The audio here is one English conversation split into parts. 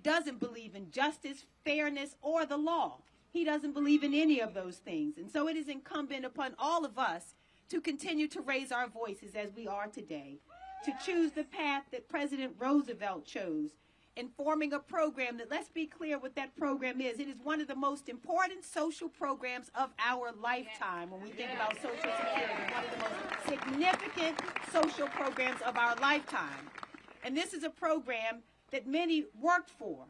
doesn't believe in justice, fairness, or the law. He doesn't believe in any of those things. And so it is incumbent upon all of us to continue to raise our voices as we are today, to choose the path that President Roosevelt chose in forming a program that, let's be clear what that program is. It is one of the most important social programs of our lifetime when we think about Social Security, one of the most significant social programs of our lifetime. And this is a program that many worked for,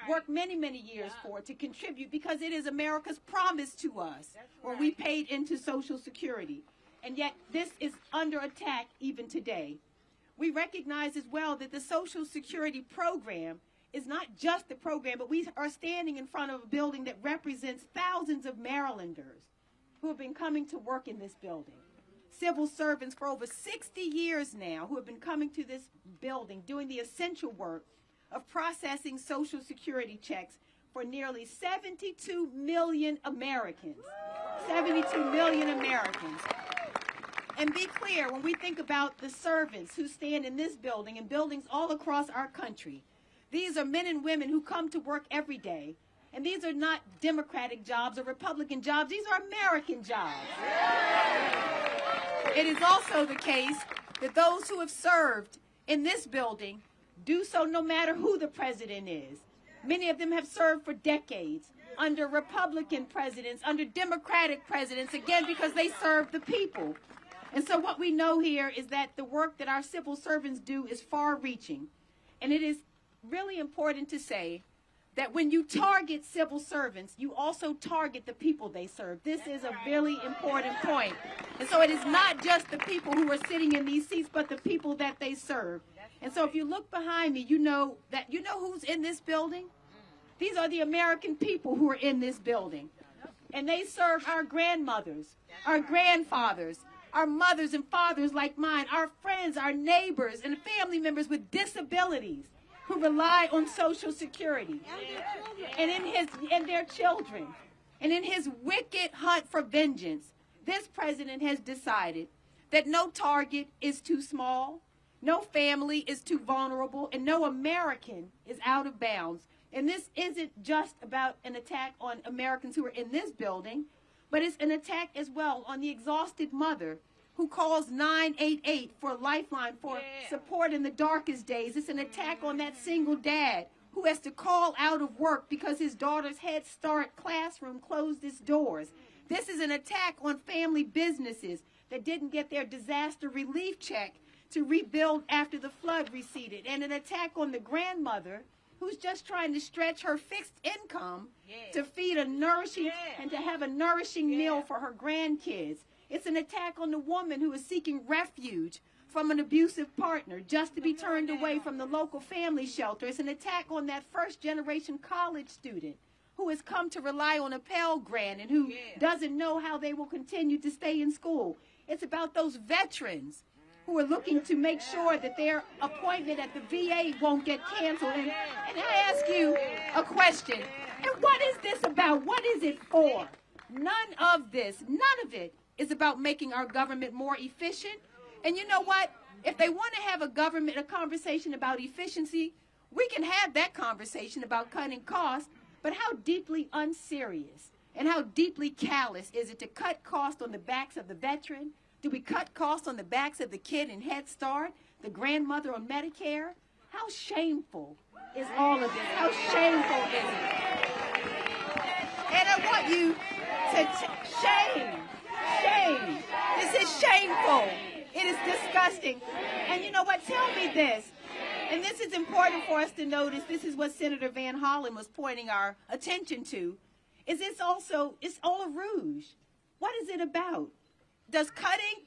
worked many, many years for, to contribute, because it is America's promise to us when we paid into Social Security. And yet this is under attack even today. We recognize as well that the Social Security program is not just the program, but we are standing in front of a building that represents thousands of Marylanders who have been coming to work in this building. Civil servants for over 60 years now who have been coming to this building doing the essential work of processing Social Security checks for nearly 72 million Americans. 72 million Americans. And be clear, when we think about the servants who stand in this building and buildings all across our country, these are men and women who come to work every day. And these are not Democratic jobs or Republican jobs. These are American jobs. It is also the case that those who have served in this building do so no matter who the president is. Many of them have served for decades under Republican presidents, under Democratic presidents, again, because they serve the people. And so what we know here is that the work that our civil servants do is far-reaching. And it is really important to say that when you target civil servants, you also target the people they serve. This is a really important point. And so it is not just the people who are sitting in these seats, but the people that they serve. And so if you look behind me, you know who's in this building? These are the American people who are in this building. And they serve our grandmothers, our grandfathers, our mothers and fathers like mine, our friends, our neighbors, and family members with disabilities who rely on Social Security, and their children. And in his wicked hunt for vengeance, this president has decided that no target is too small, no family is too vulnerable, and no American is out of bounds. And this isn't just about an attack on Americans who are in this building, but it's an attack as well on the exhausted mother who calls 988 for a lifeline, for support in the darkest days. It's an attack on that single dad who has to call out of work because his daughter's Head Start classroom closed its doors. This is an attack on family businesses that didn't get their disaster relief check to rebuild after the flood receded, and an attack on the grandmother who's just trying to stretch her fixed income to feed a nourishing and to have a nourishing meal for her grandkids. It's an attack on the woman who is seeking refuge from an abusive partner just to be turned away from the local family shelter. It's an attack on that first-generation college student who has come to rely on a Pell Grant and who doesn't know how they will continue to stay in school. It's about those veterans who are looking to make sure that their appointment at the VA won't get canceled. And I ask you a question. And what is this about? What is it for? None of it is about making our government more efficient. And you know what? If they want to have a conversation about efficiency, we can have that conversation about cutting costs. But how deeply unserious and how deeply callous is it to cut costs on the backs of the veteran? Do we cut costs on the backs of the kid in Head Start, the grandmother on Medicare? How shameful is all of this? How shameful is it? And I want you to shame. This is shameful. It is disgusting. And you know what? Tell me this. And this is important for us to notice. This is what Senator Van Hollen was pointing our attention to. It's all a rouge. What is it about? Does cutting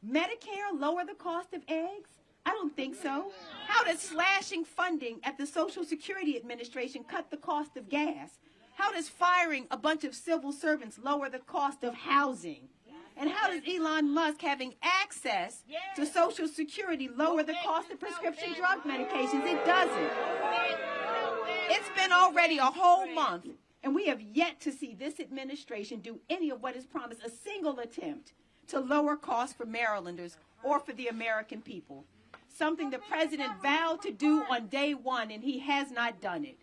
Medicare lower the cost of eggs? I don't think so. How does slashing funding at the Social Security Administration cut the cost of gas? How does firing a bunch of civil servants lower the cost of housing? And how does Elon Musk having access to Social Security lower the cost of prescription drug medications? It doesn't. It's been already a whole month, and we have yet to see this administration do any of what is promised, a single attempt to lower costs for Marylanders or for the American people. something the president vowed to do on day one, and he has not done it.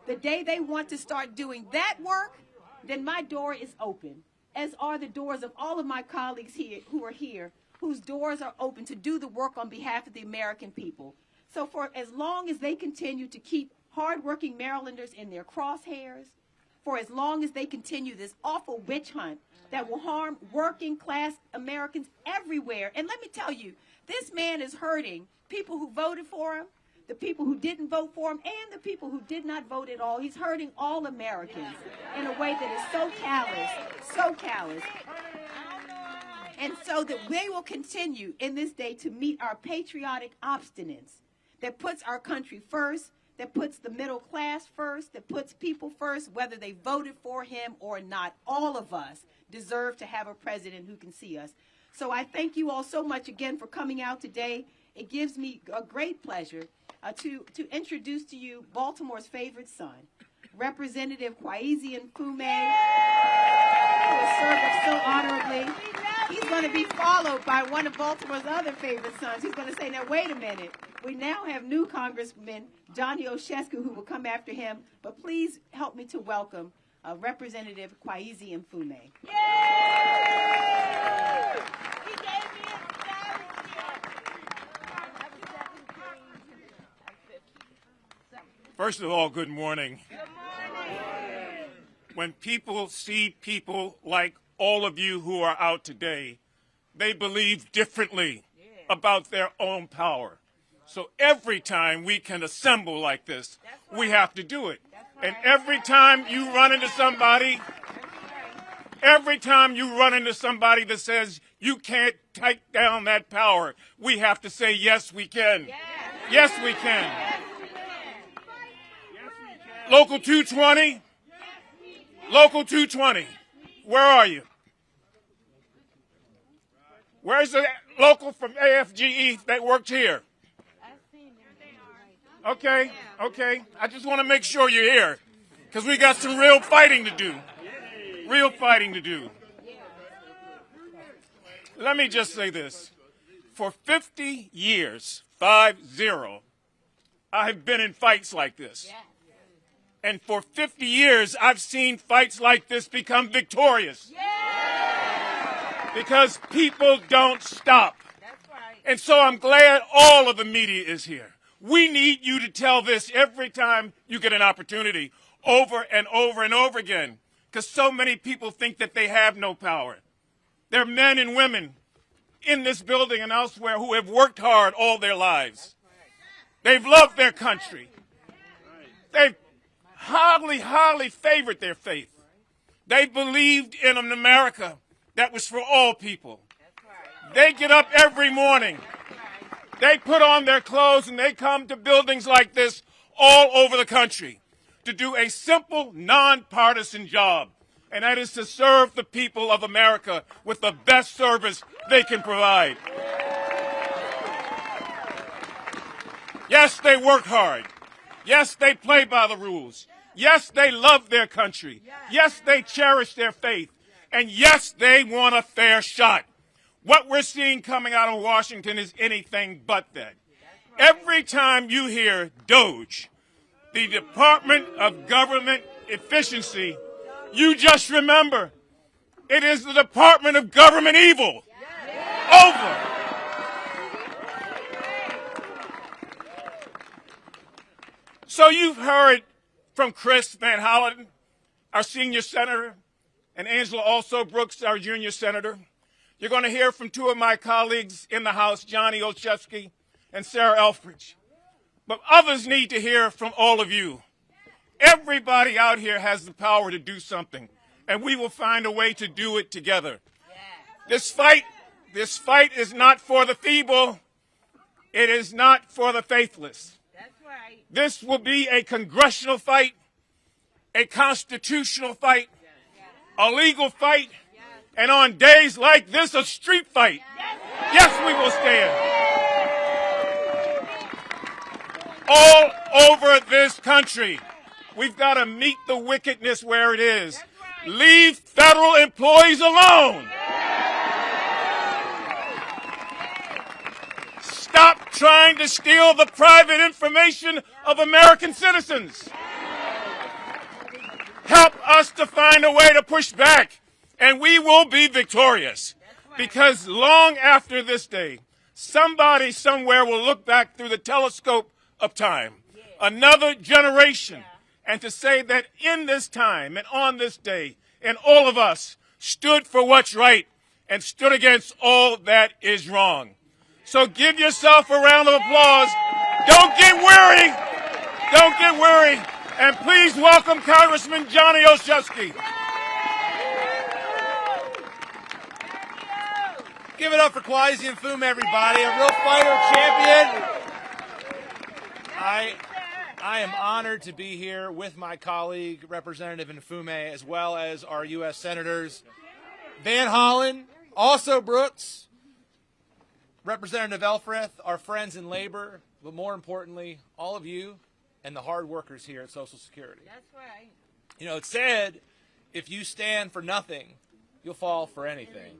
The day they want to start doing that work, then my door is open, as are the doors of all of my colleagues here who are here, whose doors are open to do the work on behalf of the American people. So for as long as they continue to keep hardworking Marylanders in their crosshairs, for as long as they continue this awful witch hunt that will harm working class Americans everywhere. And let me tell you, this man is hurting people who voted for him, the people who didn't vote for him, and the people who did not vote at all. He's hurting all Americans in a way that is so callous, so callous. And so that we will continue in this day to meet our patriotic obstinance that puts our country first, that puts the middle class first, that puts people first, whether they voted for him or not. All of us deserve to have a president who can see us. So I thank you all so much again for coming out today. It gives me a great pleasure to introduce to you Baltimore's favorite son, Representative Kweisi Mfume, who has served us so honorably. He's going to be followed by one of Baltimore's other favorite sons. He's going to say, now, wait a minute. We now have new Congressman Johnny Olszewski who will come after him. But please help me to welcome Representative Kweisi Mfume. First of all, good morning. When people see people like all of you who are out today, they believe differently about their own power. So every time we can assemble like this, we have to do it. And every time you run into somebody, that says you can't take down that power, we have to say, yes, we can. Yes, we can. Local 220, Local 220, where are you? Where's the local from AFGE that worked here? Okay. I just want to make sure you're here because we got some real fighting to do. Let me just say this. For 50 years, 50, I've been in fights like this. And for 50 years, I've seen fights like this become victorious. Because people don't stop. And so I'm glad all of the media is here. We need you to tell this every time you get an opportunity, over and over and over again. Because so many people think that they have no power. There are men and women in this building and elsewhere who have worked hard all their lives. They've loved their country. They've highly favored their faith. They believed in an America that was for all people. They get up every morning. They put on their clothes and they come to buildings like this all over the country to do a simple, nonpartisan job, and that is to serve the people of America with the best service they can provide. Yes, they work hard. Yes, they play by the rules. Yes, they love their country. Yes, they cherish their faith. And yes, they want a fair shot. What we're seeing coming out of Washington is anything but that. Every time you hear DOGE, the Department of Government Efficiency, you just remember it is the Department of Government Evil. Over. So you've heard from Chris Van Hollen, our senior senator, and Angela Alsobrooks, our junior senator. You're going to hear from two of my colleagues in the House, Johnny Olszewski and Sarah Elfreth. But others need to hear from all of you. Everybody out here has the power to do something, and we will find a way to do it together. This fight is not for the feeble. It is not for the faithless. This will be a congressional fight, a constitutional fight, a legal fight, and on days like this, a street fight. Yes, we will stand. All over this country, we've got to meet the wickedness where it is. Leave federal employees alone. Stop trying to steal the private information of American citizens. Help us to find a way to push back, and we will be victorious. Because long after this day, somebody somewhere will look back through the telescope of time, another generation, and to say that in this time and on this day, and all of us stood for what's right and stood against all that is wrong. So give yourself a round of applause. Don't get weary. Don't get weary. And please welcome Congressman Johnny Olszewski. Give it up for Kweisi and Mfume, everybody. A real fighter, champion. I am honored to be here with my colleague, Representative Mfume, as well as our U.S. Senators Van Hollen, Alsobrooks, Representative Elfreth, our friends in labor, but more importantly, all of you and the hard workers here at Social Security. That's right. You know, it's said, if you stand for nothing, you'll fall for anything.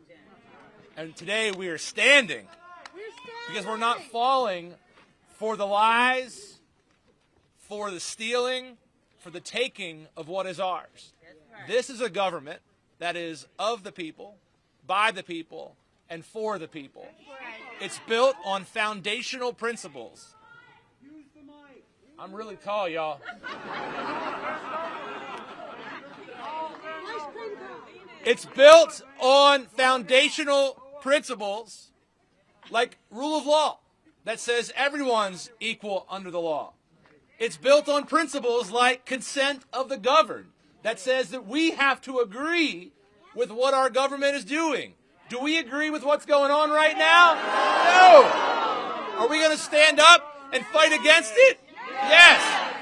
And today we are standing because we're not falling for the lies, for the stealing, for the taking of what is ours. This is a government that is of the people, by the people, and for the people. It's built on foundational principles. I'm really tall, y'all. It's built on foundational principles like rule of law that says everyone's equal under the law. It's built on principles like consent of the governed that says that we have to agree with what our government is doing. Do we agree with what's going on right now? No. Are we going to stand up and fight against it? Yes.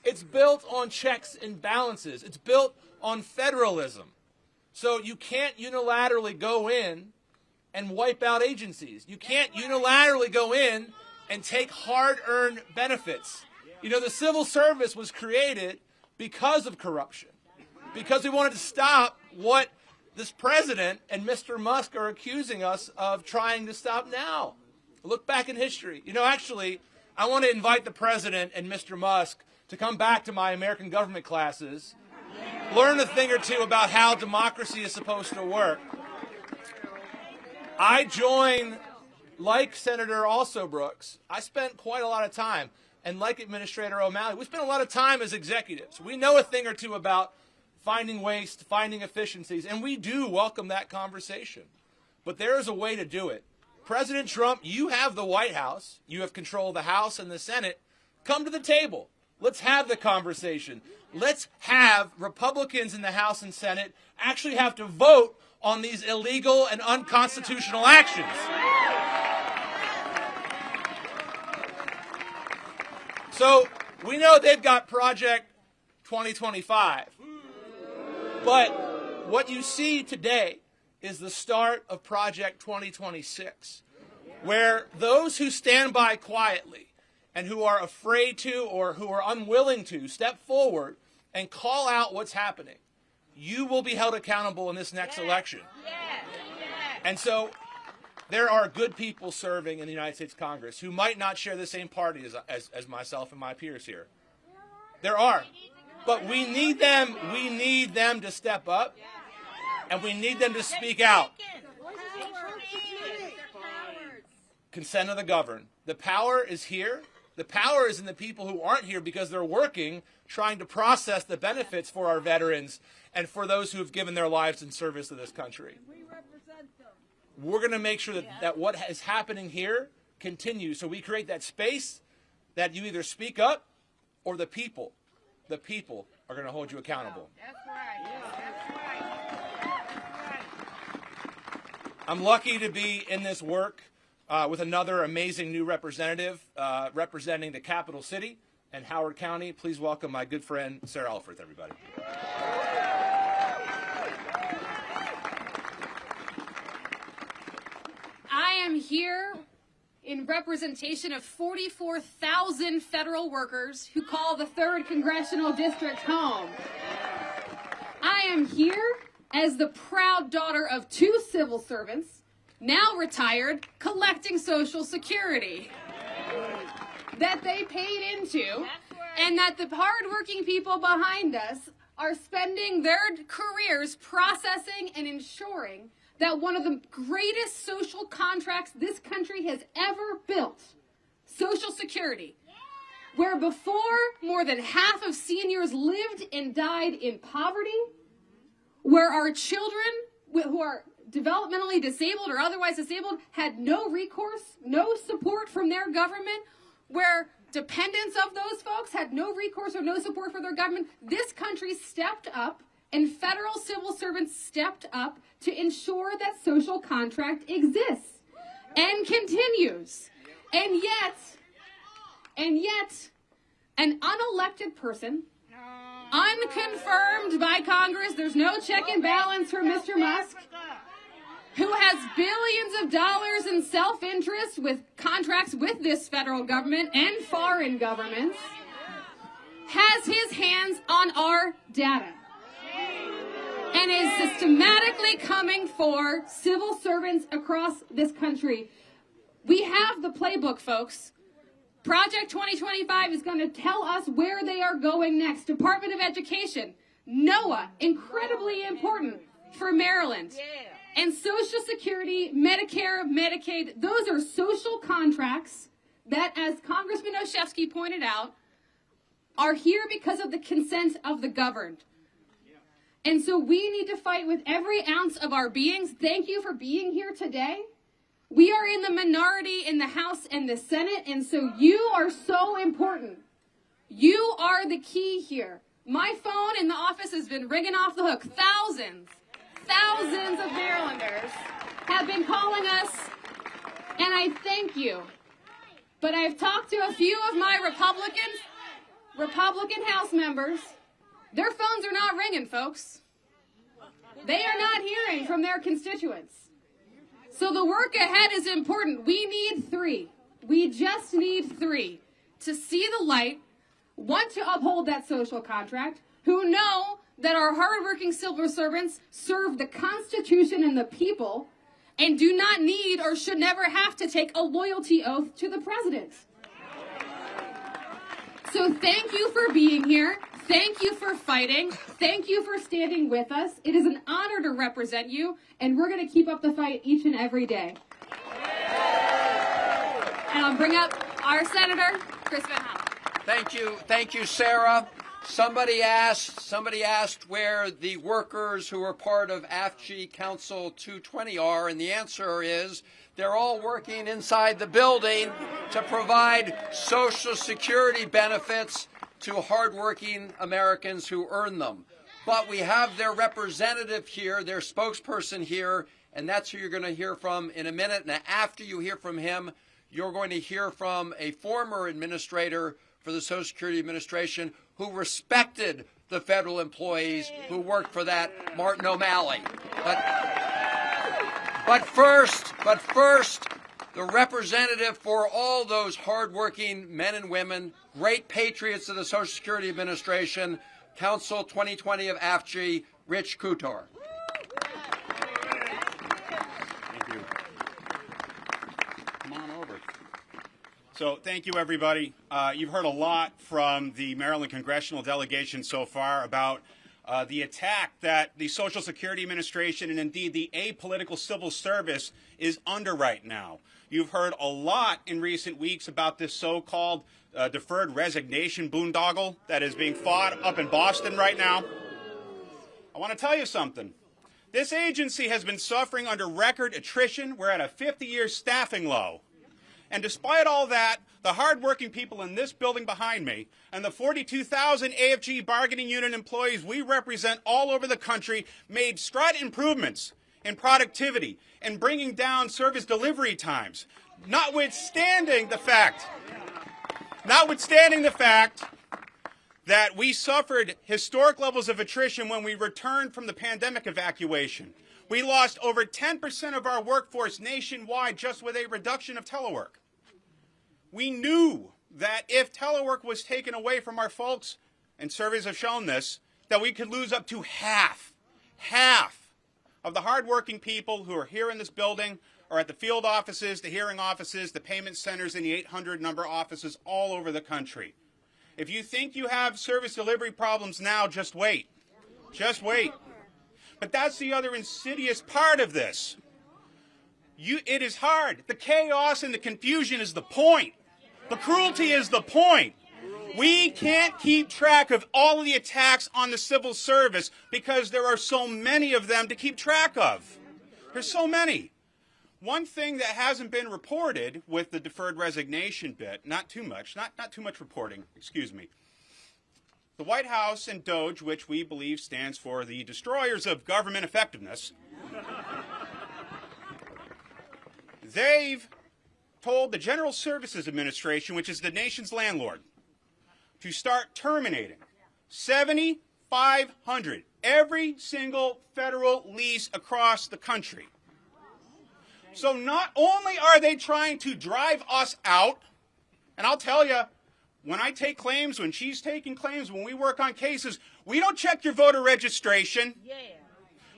It's built on checks and balances. It's built on federalism. So you can't unilaterally go in and wipe out agencies. You can't unilaterally go in and take hard-earned benefits. You know, the civil service was created because of corruption, because we wanted to stop what this president and Mr. Musk are accusing us of trying to stop now. Look back in history. You know, actually, I want to invite the president and Mr. Musk to come back to my American government classes, learn a thing or two about how democracy is supposed to work. I joined, like Senator Alsobrooks, I spent quite a lot of time, and like Administrator O'Malley, we spent a lot of time as executives. We know a thing or two about finding waste, finding efficiencies, and we do welcome that conversation. But there is a way to do it. President Trump, you have the White House. You have control of the House and the Senate. Come to the table. Let's have the conversation. Let's have Republicans in the House and Senate actually have to vote on these illegal and unconstitutional actions. So we know they've got Project 2025. But what you see today is the start of Project 2026, where those who stand by quietly and who are afraid to or who are unwilling to step forward and call out what's happening, you will be held accountable in this next election. And so there are good people serving in the United States Congress who might not share the same party as myself and my peers here. There are. But we need them to step up, and we need them to speak out. Consent of the governed. The power is here. The power is in the people who aren't here because they're working, trying to process the benefits for our veterans and for those who have given their lives in service to this country. We're going to make sure that what is happening here continues. So we create that space that you either speak up or the people are going to hold you accountable. That's right. I'm lucky to be in this work with another amazing new representative representing the capital city and Howard County. Please welcome my good friend, Sarah Elfreth, everybody. I am here in representation of 44,000 federal workers who call the 3rd Congressional District home. I am here as the proud daughter of 2 civil servants, now retired, collecting Social Security that they paid into, and that the hardworking people behind us are spending their careers processing and ensuring that one of the greatest social contracts this country has ever built, Social Security, where before more than half of seniors lived and died in poverty, where our children who are developmentally disabled or otherwise disabled had no recourse, no support from their government, where dependents of those folks had no recourse or no support for their government, this country stepped up and federal civil servants stepped up to ensure that social contract exists and continues. And yet, an unelected person, unconfirmed by Congress, there's no check and balance for Mr. Musk, who has billions of dollars in self-interest with contracts with this federal government and foreign governments, has his hands on our data and is systematically coming for civil servants across this country. We have the playbook, folks. Project 2025 is going to tell us where they are going next. Department of Education, NOAA, incredibly important for Maryland. And Social Security, Medicare, Medicaid, those are social contracts that, as Congressman Olszewski pointed out, are here because of the consent of the governed. And so we need to fight with every ounce of our beings. Thank you for being here today. We are in the minority in the House and the Senate, and so you are so important. You are the key here. My phone in the office has been ringing off the hook. Thousands of Marylanders have been calling us, and I thank you. But I've talked to a few of my Republican House members. Their phones are not ringing, folks. They are not hearing from their constituents. So the work ahead is important. We need three. We just need three to see the light, want to uphold that social contract, who know that our hardworking civil servants serve the Constitution and the people and do not need or should never have to take a loyalty oath to the president. So thank you for being here. Thank you for fighting. Thank you for standing with us. It is an honor to represent you, and we're going to keep up the fight each and every day. And I'll bring up our Senator, Chris Van Hollen. Thank you, Sarah. Somebody asked where the workers who are part of AFG Council 220 are, and the answer is they're all working inside the building to provide Social Security benefits to hardworking Americans who earn them. But we have their representative here, their spokesperson here, and that's who you're going to hear from in a minute. And after you hear from him, you're going to hear from a former administrator for the Social Security Administration who respected the federal employees who worked for that, Martin O'Malley. But first, the representative for all those hardworking men and women, great patriots of the Social Security Administration, Council 2020 of AFG, Rich Couture. Thank you. Come on over. So thank you, everybody. You've heard a lot from the Maryland congressional delegation so far about the attack that the Social Security Administration and indeed the apolitical civil service is under right now. You've heard a lot in recent weeks about this so-called deferred resignation boondoggle that is being fought up in Boston right now. I want to tell you something. This agency has been suffering under record attrition. We're at a 50-year staffing low. And despite all that, the hardworking people in this building behind me and the 42,000 AFG bargaining unit employees we represent all over the country made strident improvements in productivity and bringing down service delivery times, notwithstanding the fact that we suffered historic levels of attrition when we returned from the pandemic evacuation. We lost over 10% of our workforce nationwide just with a reduction of telework. We knew that if telework was taken away from our folks, and surveys have shown this, that we could lose up to half of the hardworking people who are here in this building, are at the field offices, the hearing offices, the payment centers, and the 800 number offices all over the country. If you think you have service delivery problems now, just wait. Just wait. But that's the other insidious part of this. It is hard. The chaos and the confusion is the point. The cruelty is the point. We can't keep track of all of the attacks on the civil service because there are so many of them to keep track of. There's so many. One thing that hasn't been reported with the deferred resignation bit, not too much reporting, excuse me. The White House and DOGE, which we believe stands for the destroyers of government effectiveness, they've told the General Services Administration, which is the nation's landlord, to start terminating 7,500, every single federal lease across the country. So not only are they trying to drive us out, and I'll tell you, when I take claims, when she's taking claims, when we work on cases, we don't check your voter registration.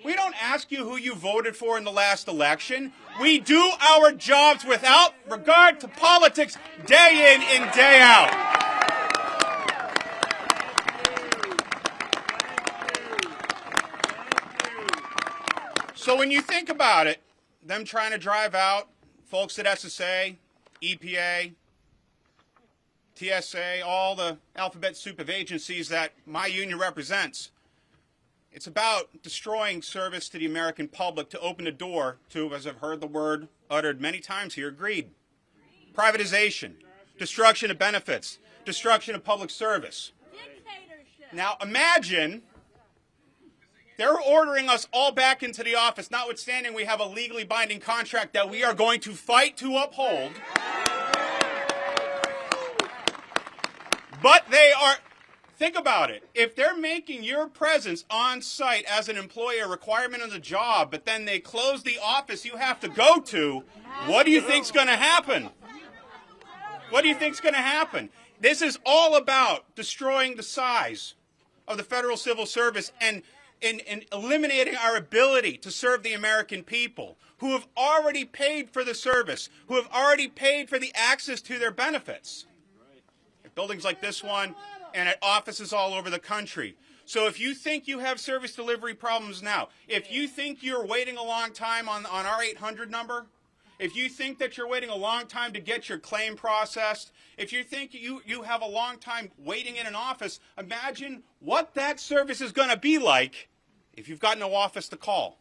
We don't ask you who you voted for in the last election. We do our jobs without regard to politics day in and day out. So when you think about it, them trying to drive out folks at SSA, EPA, TSA, all the alphabet soup of agencies that my union represents, it's about destroying service to the American public to open the door to, as I've heard the word uttered many times here, greed, privatization, destruction of benefits, destruction of public service. Now imagine they're ordering us all back into the office, notwithstanding we have a legally binding contract that we are going to fight to uphold. But they are, think about it, if they're making your presence on site as an employee a requirement of the job, but then they close the office you have to go to, what do you think's going to happen? What do you think's going to happen? This is all about destroying the size of the federal civil service and eliminating our ability to serve the American people who have already paid for the service, who have already paid for the access to their benefits. At buildings like this one and at offices all over the country. So if you think you have service delivery problems now, if you think you're waiting a long time on our 800 number, if you think that you're waiting a long time to get your claim processed, if you think you have a long time waiting in an office, imagine what that service is going to be like if you've got no office to call,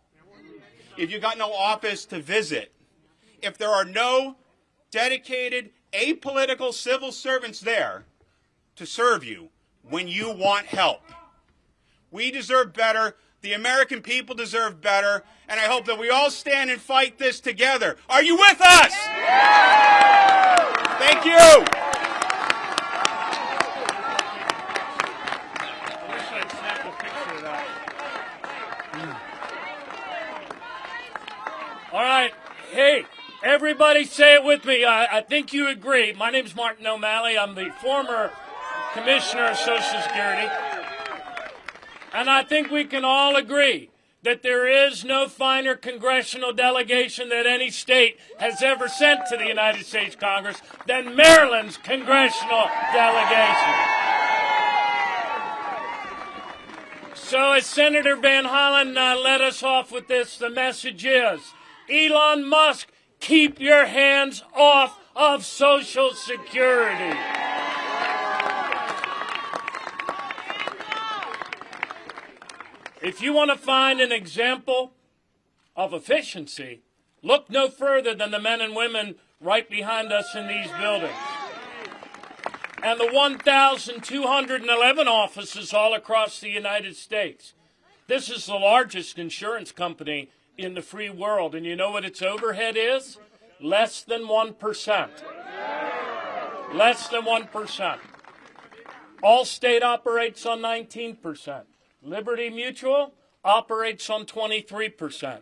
if you've got no office to visit, if there are no dedicated, apolitical civil servants there to serve you when you want help. We deserve better. The American people deserve better. And I hope that we all stand and fight this together. Are you with us? Thank you. All right. Hey, everybody say it with me. I think you agree. My name's Martin O'Malley. I'm the former Commissioner of Social Security. And I think we can all agree that there is no finer congressional delegation that any state has ever sent to the United States Congress than Maryland's congressional delegation. So as Senator Van Hollen led us off with this, the message is, Elon Musk, keep your hands off of Social Security. If you want to find an example of efficiency, look no further than the men and women right behind us in these buildings. And the 1,211 offices all across the United States. This is the largest insurance company in the free world. And you know what its overhead is? Less than 1%. Less than 1%. Allstate operates on 19%. Liberty Mutual operates on 23%.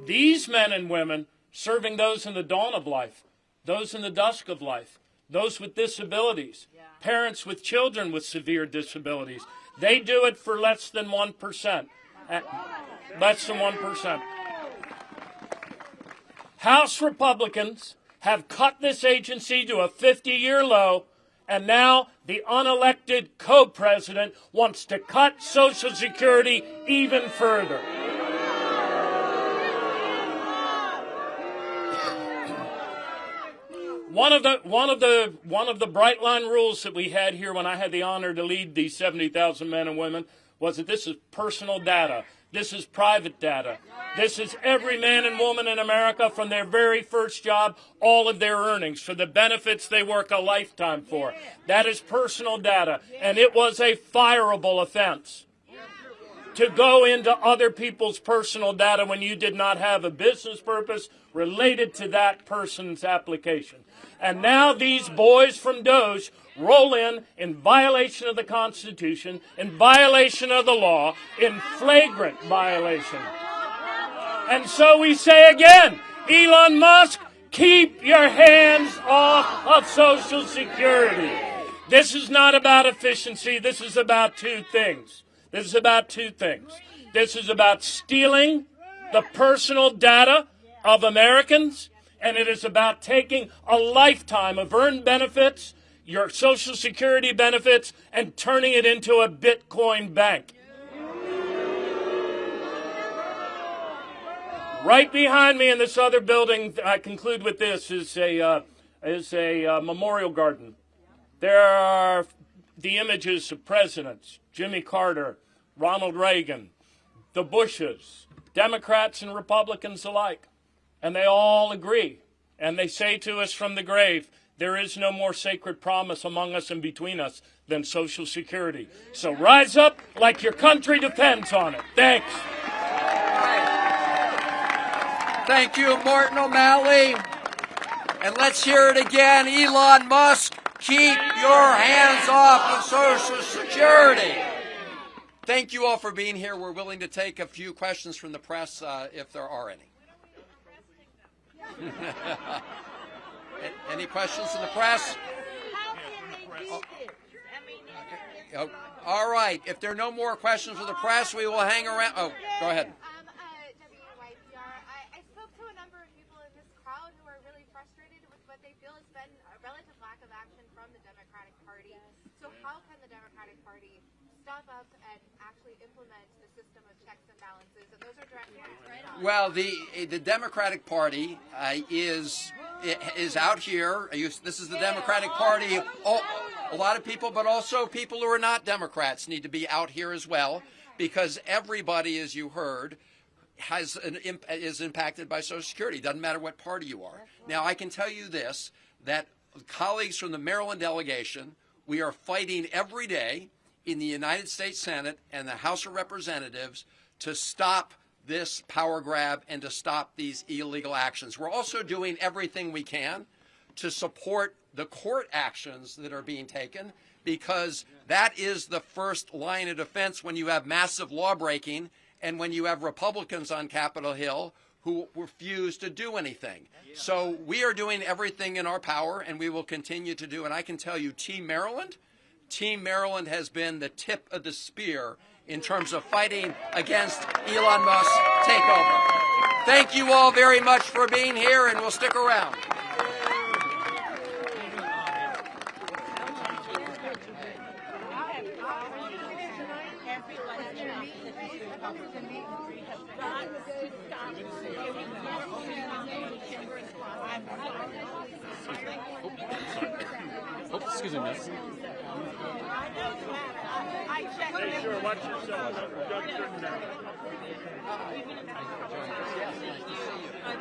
These men and women serving those in the dawn of life, those in the dusk of life, those with disabilities, parents with children with severe disabilities, they do it for less than 1%. Less than 1%. House Republicans have cut this agency to a 50-year low, and now the unelected co-president wants to cut Social Security even further. One of the bright line rules that we had here when I had the honor to lead these 70,000 men and women was that this is personal data. This is private data. This is every man and woman in America from their very first job, all of their earnings, for the benefits they work a lifetime for. That is personal data, and it was a fireable offense to go into other people's personal data when you did not have a business purpose related to that person's application. And now these boys from DOGE roll in violation of the Constitution, in violation of the law, in flagrant violation. And so we say again, Elon Musk, keep your hands off of Social Security. This is not about efficiency. This is about two things. This is about stealing the personal data of Americans, and it is about taking a lifetime of earned benefits, your Social Security benefits, and turning it into a Bitcoin bank. Right behind me in this other building, I conclude with this, is a memorial garden. There are the images of presidents, Jimmy Carter, Ronald Reagan, the Bushes, Democrats and Republicans alike. And they all agree. And they say to us from the grave, there is no more sacred promise among us and between us than Social Security. So rise up like your country depends on it. Thanks. Thank you, Martin O'Malley. And let's hear it again. Elon Musk, keep your hands off of Social Security. Thank you all for being here. We're willing to take a few questions from the press if there are any. Any questions from the press? Oh, all right. If there are no more questions from the press, we will hang around. Oh, go ahead. I spoke to a number of people in this crowd who are really frustrated with what they feel has been a relative lack of action from the Democratic Party. So how can the Democratic Party step up and actually implement the system of checks and balances? And those are direct points, right? Well, the Democratic Party is out here. This is the Democratic Party. A lot of people, but also people who are not Democrats, need to be out here as well, because everybody, as you heard, is impacted by Social Security. Doesn't matter what party you are. Now, I can tell you this, that colleagues from the Maryland delegation, we are fighting every day in the United States Senate and the House of Representatives to stop this power grab and to stop these illegal actions. We're also doing everything we can to support the court actions that are being taken, because that is the first line of defense when you have massive law breaking and when you have Republicans on Capitol Hill who refuse to do anything. So we are doing everything in our power, and we will continue to do. And I can tell you, Team Maryland has been the tip of the spear in terms of fighting against Elon Musk's takeover. Thank you all very much for being here, and we'll stick around. Excuse me, miss. Hey, sure, watch yourself. I'm